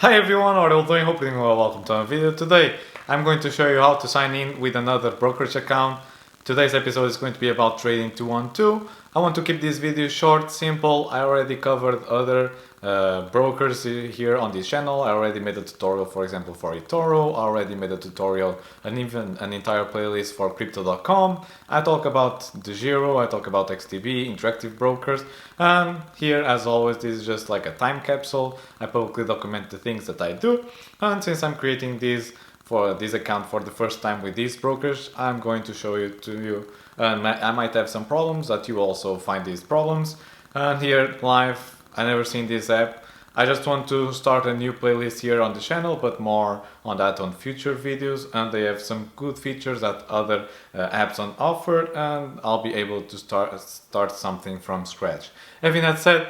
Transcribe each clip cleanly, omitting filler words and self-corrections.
Hi everyone, what are you doing? Hope you're doing well. Welcome to a video. Today I'm going to show you how to sign in with another brokerage account. Today's episode is going to be about trading 212. I want to keep this video short, simple. I already covered other brokers here on this channel. I already made a tutorial, for example, for eToro. I already made a tutorial and even an entire playlist for crypto.com. I talk about the Giro, I talk about XTB, interactive brokers, and here, as always, this is just like a time capsule. I publicly document the things that I do, and since I'm creating this for this account for the first time with these brokers, I'm going to show you to you. And I might have some problems that you also find these problems. And here live, I never seen this app. I just want to start a new playlist here on the channel, but more on that on future videos. And they have some good features that other apps don't offer, and I'll be able to start something from scratch. Having that said,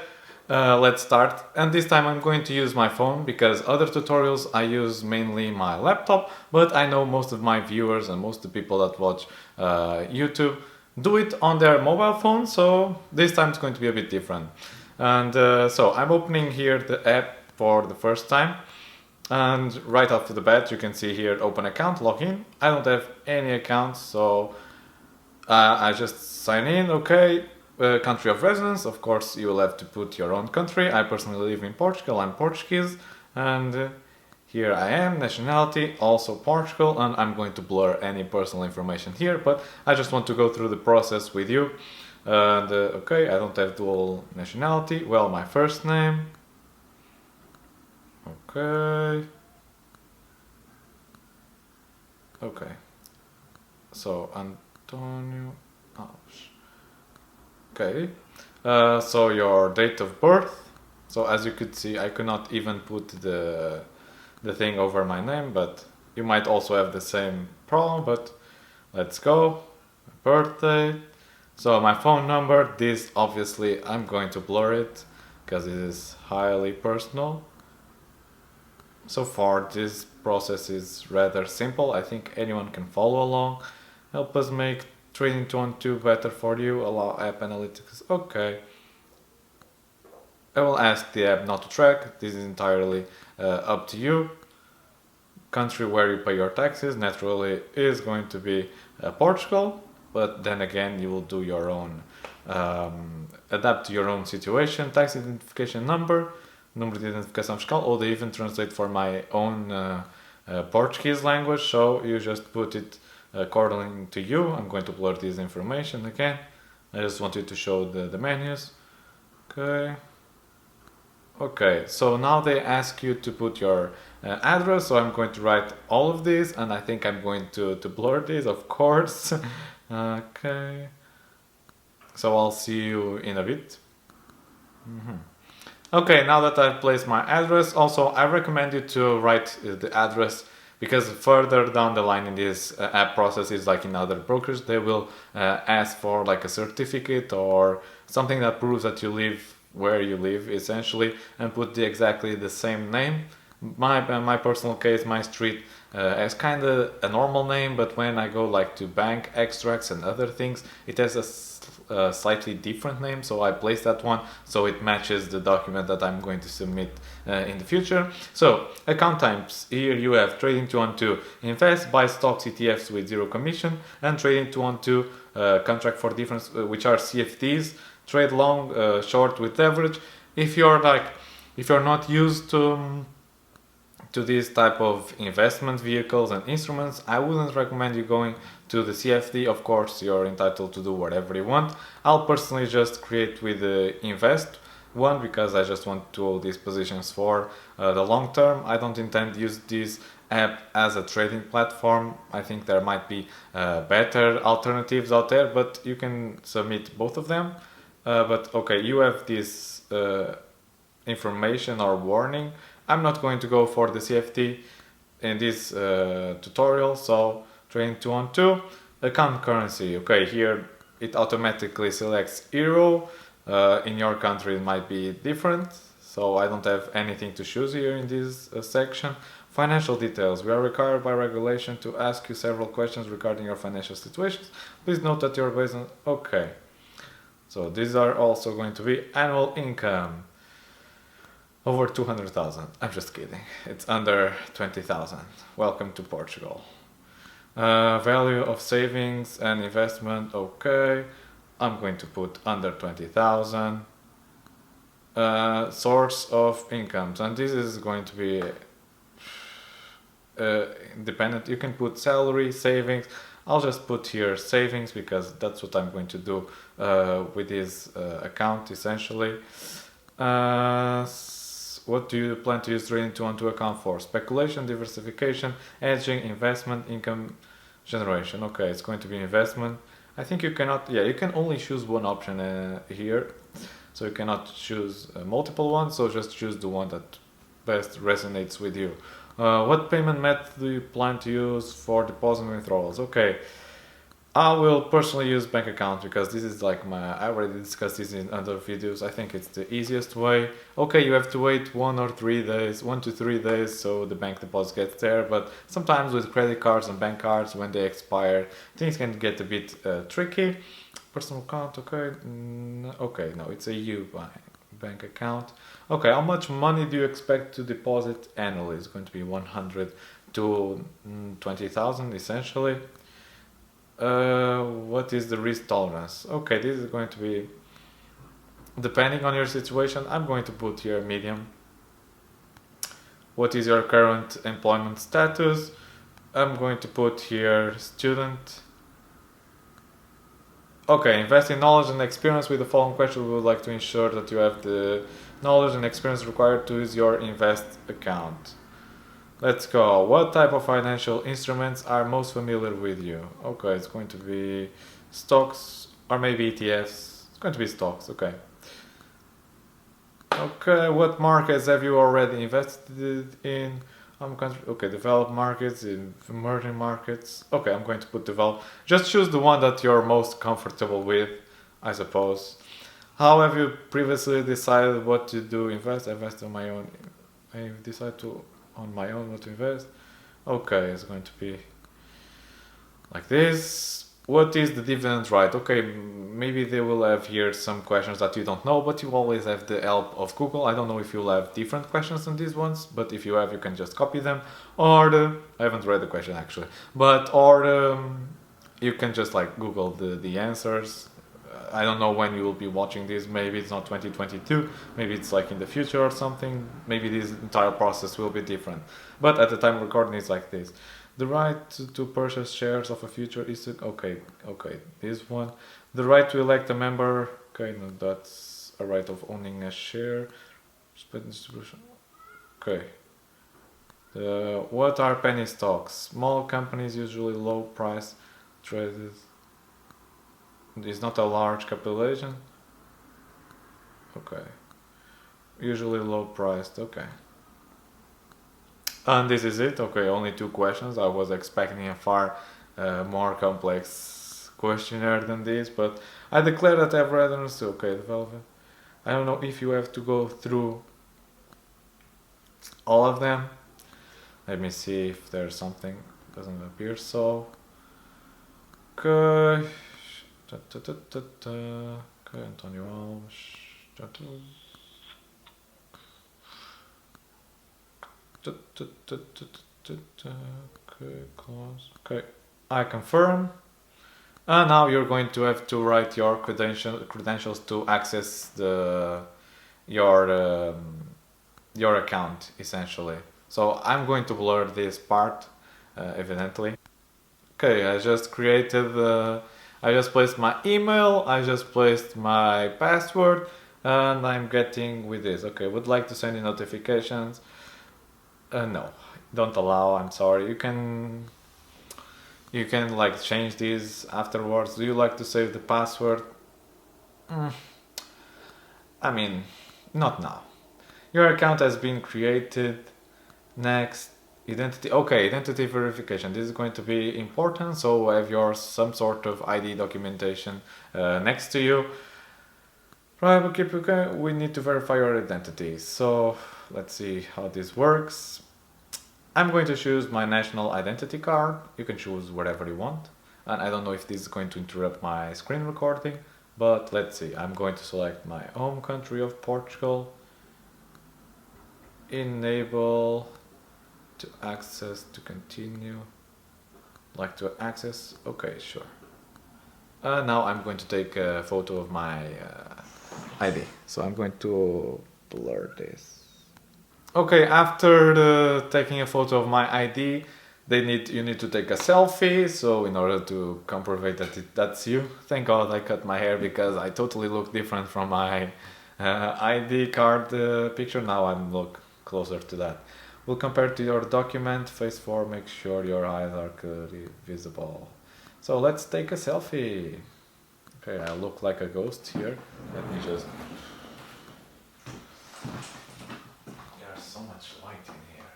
let's start. And this time I'm going to use my phone because other tutorials I use mainly my laptop, but I know most of my viewers and most of the people that watch YouTube do it on their mobile phone, so this time it's going to be a bit different. And so I'm opening here the app for the first time, and right off the bat you can see here open account, login. I don't have any accounts, so I just sign in. Okay. Country of residence, of course you will have to put your own country. I personally live in Portugal, I'm Portuguese, and here I am, nationality, also Portugal, and I'm going to blur any personal information here, but I just want to go through the process with you. And okay, I don't have dual nationality. Well, my first name, okay, so Antonio Alves. Okay, so your date of birth. So as you could see, I could not even put the thing over my name, but you might also have the same problem, but let's go. Birthday. So my phone number, this obviously I'm going to blur it because it is highly personal. So far this process is rather simple. I think anyone can follow along. Help us make trading 212 better for you. Allow app analytics. Okay. I will ask the app not to track. This is entirely up to you. Country where you pay your taxes naturally is going to be Portugal, but then again you will do your own, adapt to your own situation. Tax identification number, número de identificação fiscal, or they even translate for my own Portuguese language, so you just put it according to you. I'm going to blur this information again. I just wanted to show the menus. Okay, so now they ask you to put your address, so I'm going to write all of this, and I think I'm going to blur this, of course. Okay, so I'll see you in a bit. Okay, now that I've placed my address, also I recommend you to write the address, because further down the line in this app processes, like in other brokers, they will ask for like a certificate or something that proves that you live where you live, essentially, and put exactly the same name. My personal case, my street has kind of a normal name, but when I go like to bank extracts and other things, it has a slightly different name, so I place that one so it matches the document that I'm going to submit in the future. So account types, here you have trading 212 invest, buy stocks, ETFs with zero commission, and trading 212 contract for difference, which are CFDs, trade long, short with average. If you're not used to this type of investment vehicles and instruments, I wouldn't recommend you going to the CFD. Of course, you're entitled to do whatever you want. I'll personally just create with the invest one because I just want to hold these positions for the long term. I don't intend to use this app as a trading platform. I think there might be better alternatives out there, but you can submit both of them. But okay, you have this information or warning. I'm not going to go for the CFD in this tutorial, so trading 212, account currency. Okay, here it automatically selects euro. In your country it might be different, so I don't have anything to choose here in this section. Financial details. We are required by regulation to ask you several questions regarding your financial situations. Please note that you're based on... Okay, so these are also going to be annual income. Over 200,000. I'm just kidding. It's under 20,000. Welcome to Portugal. Value of savings and investment. Okay. I'm going to put under 20,000. Source of incomes, and this is going to be dependent. You can put salary, savings. I'll just put here savings because that's what I'm going to do with this account essentially. What do you plan to use trading 212 account for? Speculation, diversification, hedging, investment, income generation. Okay, it's going to be investment. I think you cannot, yeah, you can only choose one option here. So you cannot choose multiple ones, so just choose the one that best resonates with you. What payment method do you plan to use for deposit and withdrawals? Okay, I will personally use bank account because this is like I already discussed this in other videos. I think it's the easiest way. Okay, you have to wait 1 to 3 days so the bank deposit gets there, but sometimes with credit cards and bank cards, when they expire, things can get a bit tricky. Personal account, okay. Okay, no, it's a EU bank account. Okay, how much money do you expect to deposit annually? It's going to be 100 to 20,000 essentially. What is the risk tolerance? Okay, this is going to be depending on your situation. I'm going to put here medium. What is your current employment status? I'm going to put here student. Okay, invest in knowledge and experience. With the following question, we would like to ensure that you have the knowledge and experience required to use your invest account. Let's go. What type of financial instruments are most familiar with you? Okay, it's going to be stocks or maybe ETFs. It's going to be stocks, okay. Okay, what markets have you already invested in? Okay, developed markets, in emerging markets. Okay, I'm going to put develop. Just choose the one that you're most comfortable with, I suppose. How have you previously decided what to do? Invest on my own. I decide to on my own what to invest. Okay, it's going to be like this. What is the dividend rate? Okay, maybe they will have here some questions that you don't know, but you always have the help of Google. I don't know if you'll have different questions than these ones, but if you have, you can just copy them. Or I haven't read the question actually, but you can just like Google the answers. I don't know when you will be watching this. Maybe it's not 2022. Maybe it's like in the future or something. Maybe this entire process will be different. But at the time recording, it's like this. The right to purchase shares of a future is okay, this one. The right to elect a member, okay, no, that's a right of owning a share. Split distribution, okay. What are penny stocks? Small companies, usually low price traded. It's not a large capitalization. Okay. Usually low priced, okay. And this is it. Okay, only 2 questions. I was expecting a far more complex questionnaire than this, but I declare that I've read and understood. Okay, development. I don't know if you have to go through all of them. Let me see if there's something. Doesn't appear so. Okay. Okay, Antonio Alves. Okay, close. Okay, I confirm. And now you're going to have to write your credentials to access your account essentially. So I'm going to blur this part, evidently. Okay, I just created I just placed my email, I just placed my password, and I'm getting with this. Okay, would like to send you notifications. No, don't allow, I'm sorry. You can like change these afterwards. Do you like to save the password? I mean, not now. Your account has been created. Next, identity. Okay, identity verification. This is going to be important, so have some sort of ID documentation next to you. Right, okay, we need to verify your identity. So let's see how this works. I'm going to choose my national identity card. You can choose whatever you want. And I don't know if this is going to interrupt my screen recording, but let's see. I'm going to select my home country of Portugal. enable to access to continue, like to access. Okay, sure. Now I'm going to take a photo of my ID. So I'm going to blur this. Okay, after taking a photo of my ID, you need to take a selfie. So in order to comprovate that that's you, thank God I cut my hair because I totally look different from my ID card picture. Now I'm look closer to that. We'll compare to your document, face 4, make sure your eyes are clearly visible. So let's take a selfie. Okay, I look like a ghost here. Let me just... There's so much light in here.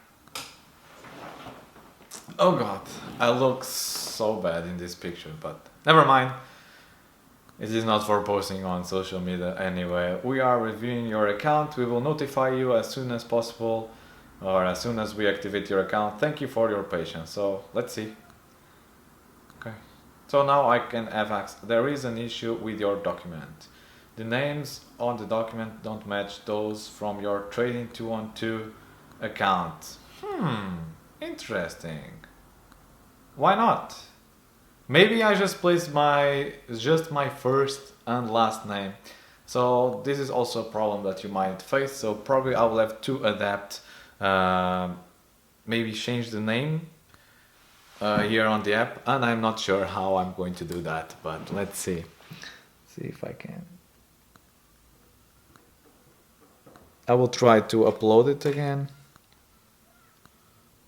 Oh god, I look so bad in this picture, but never mind. It is not for posting on social media anyway. We are reviewing your account. We will notify you as soon as possible or as soon as we activate your account. Thank you for your patience. So let's see. Okay. So now I can have access. There is an issue with your document. The names on the document don't match those from your Trading 212 account. Interesting. Why not? Maybe I just placed my first and last name. So this is also a problem that you might face. So probably I will have to adapt, maybe change the name here on the app, and I'm not sure how I'm going to do that, but let's see. See if I can. I will try to upload it again.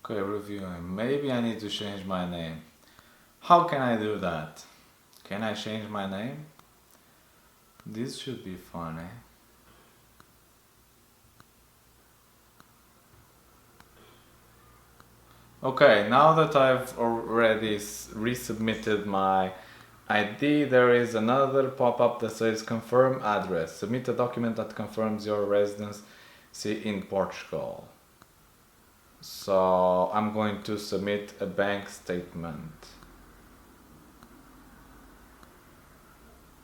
Okay, reviewing. Maybe I need to change my name. How can I do that? Can I change my name? This should be fun, eh? Okay, now that I've already resubmitted my ID, there is another pop-up that says confirm address. Submit a document that confirms your residency in Portugal. So I'm going to submit a bank statement.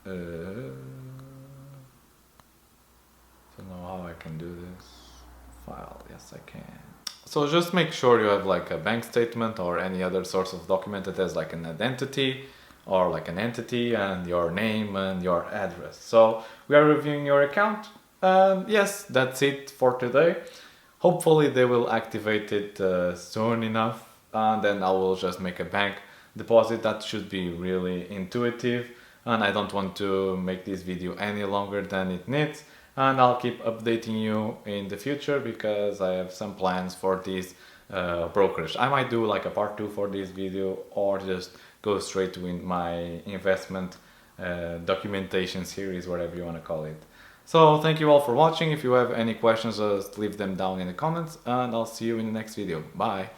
Don't know how I can do this. File, yes I can. So just make sure you have like a bank statement or any other source of document that has like an identity or like an entity and your name and your address. So we are reviewing your account, and yes, that's it for today. Hopefully they will activate it soon enough, and then I will just make a bank deposit. That should be really intuitive, and I don't want to make this video any longer than it needs, and I'll keep updating you in the future because I have some plans for this brokerage. I might do like a part 2 for this video, or just go straight to my investment documentation series, whatever you want to call it. So thank you all for watching. If you have any questions, just leave them down in the comments, and I'll see you in the next video. Bye!